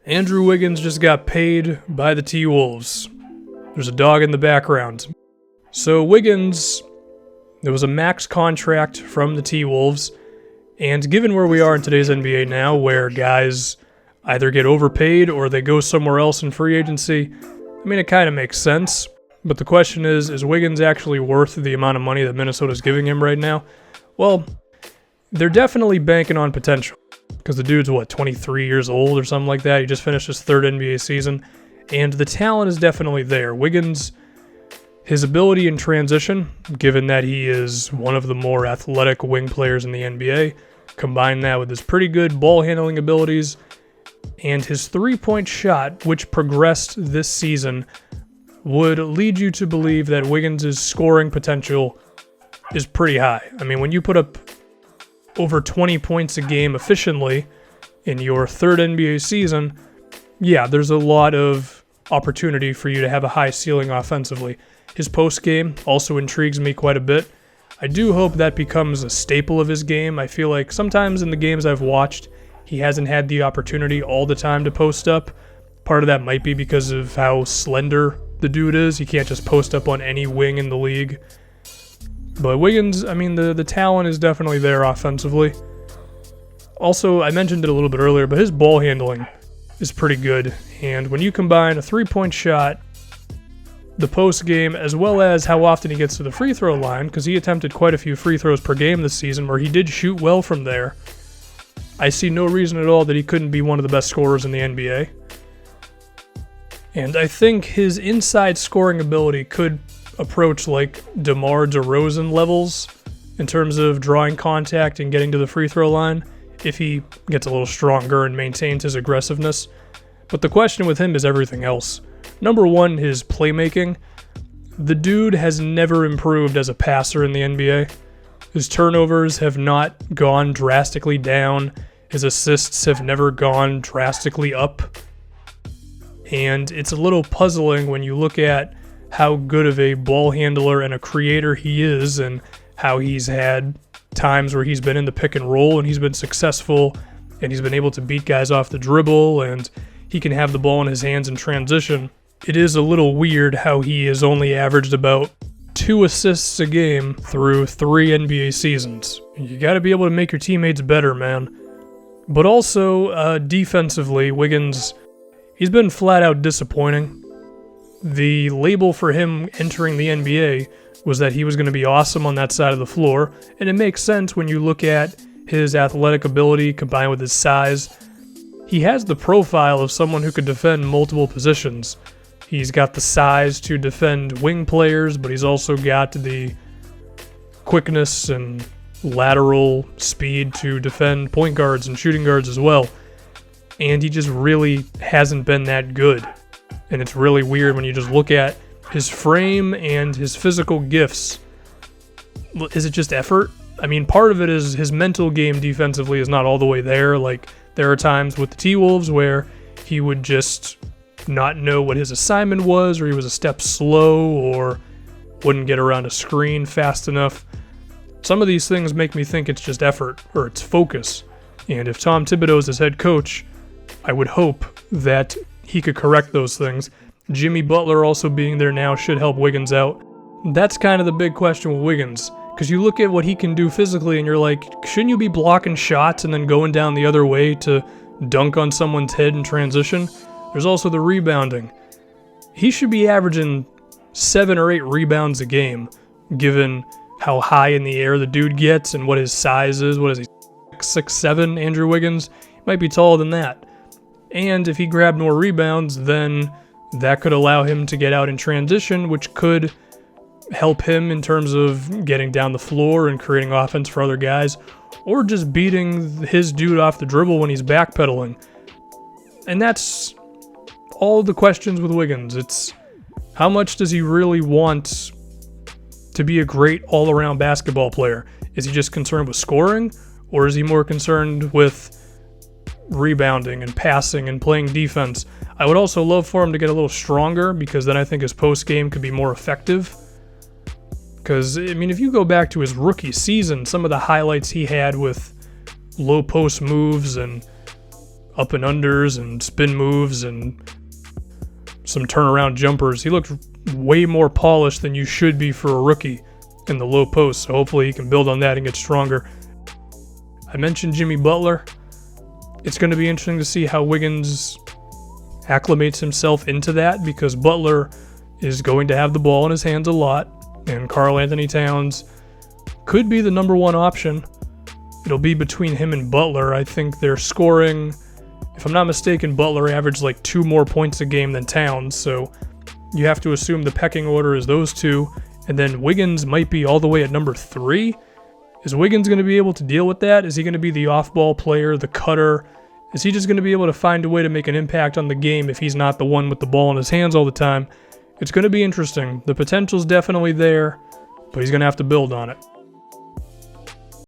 Andrew Wiggins just got paid by the T-Wolves. There's a dog in the background. So Wiggins, there was a max contract from the T-Wolves, and given where we are in today's NBA now, where guys either get overpaid or they go somewhere else in free agency, I mean, it kind of makes sense. But the question is Wiggins actually worth the amount of money that Minnesota's giving him right now? Well, they're definitely banking on potential. Because the dude's, 23 years old or something like that. He just finished his third NBA season. And the talent is definitely there. Wiggins, his ability in transition, given that he is one of the more athletic wing players in the NBA, combine that with his pretty good ball handling abilities, and his three-point shot, which progressed this season, would lead you to believe that Wiggins' scoring potential is pretty high. I mean, when you put up over 20 points a game efficiently in your third NBA season, yeah, there's a lot of opportunity for you to have a high ceiling offensively. His post game also intrigues me quite a bit. I do hope that becomes a staple of his game. I feel like sometimes in the games I've watched, he hasn't had the opportunity all the time to post up. Part of that might be because of how slender the dude is. He can't just post up on any wing in the league. But Wiggins, I mean, the talent is definitely there offensively. Also, I mentioned it a little bit earlier, but his ball handling is pretty good. And when you combine a three-point shot, the post game, as well as how often he gets to the free throw line, because he attempted quite a few free throws per game this season where he did shoot well from there, I see no reason at all that he couldn't be one of the best scorers in the NBA. And I think his inside scoring ability could approach like DeMar DeRozan levels in terms of drawing contact and getting to the free throw line if he gets a little stronger and maintains his aggressiveness. But the question with him is everything else. Number one, his playmaking. The dude has never improved as a passer in the NBA. His turnovers have not gone drastically down. His assists have never gone drastically up. And it's a little puzzling when you look at how good of a ball handler and a creator he is, and how he's had times where he's been in the pick and roll and he's been successful and he's been able to beat guys off the dribble and he can have the ball in his hands in transition. It is a little weird how he has only averaged about 2 assists a game through 3 NBA seasons. You got to be able to make your teammates better, man. But also, defensively, Wiggins, he's been flat out disappointing. The label for him entering the NBA was that he was going to be awesome on that side of the floor, and it makes sense when you look at his athletic ability combined with his size. He has the profile of someone who could defend multiple positions. He's got the size to defend wing players, but he's also got the quickness and lateral speed to defend point guards and shooting guards as well. And he just really hasn't been that good. And it's really weird when you just look at his frame and his physical gifts. Is it just effort? I mean, part of it is his mental game defensively is not all the way there. Like, there are times with the T-Wolves where he would just not know what his assignment was, or he was a step slow, or wouldn't get around a screen fast enough. Some of these things make me think it's just effort, or it's focus. And if Tom Thibodeau is his head coach, I would hope that he could correct those things. Jimmy Butler also being there now should help Wiggins out. That's kind of the big question with Wiggins, because you look at what he can do physically and you're like, shouldn't you be blocking shots and then going down the other way to dunk on someone's head in transition? There's also the rebounding. He should be averaging 7 or 8 rebounds a game, given how high in the air the dude gets and what his size is. What is he, 6'7", Andrew Wiggins? He might be taller than that. And if he grabbed more rebounds, then that could allow him to get out in transition, which could help him in terms of getting down the floor and creating offense for other guys, or just beating his dude off the dribble when he's backpedaling. And that's all the questions with Wiggins. It's how much does he really want to be a great all-around basketball player? Is he just concerned with scoring, or is he more concerned with rebounding and passing and playing defense? I would also love for him to get a little stronger, because then I think his post-game could be more effective. Because, I mean, if you go back to his rookie season, some of the highlights he had with low post moves and up and unders and spin moves and some turnaround jumpers. He looked way more polished than you should be for a rookie in the low post, so hopefully he can build on that and get stronger. I mentioned Jimmy Butler. It's going to be interesting to see how Wiggins acclimates himself into that, because Butler is going to have the ball in his hands a lot, and Karl Anthony Towns could be the number one option. It'll be between him and Butler. I think they're scoring, if I'm not mistaken, Butler averaged like 2 more points a game than Towns, so you have to assume the pecking order is those two, and then Wiggins might be all the way at number 3. Is Wiggins going to be able to deal with that? Is he going to be the off-ball player, the cutter? Is he just going to be able to find a way to make an impact on the game if he's not the one with the ball in his hands all the time? It's going to be interesting. The potential's definitely there, but he's going to have to build on it.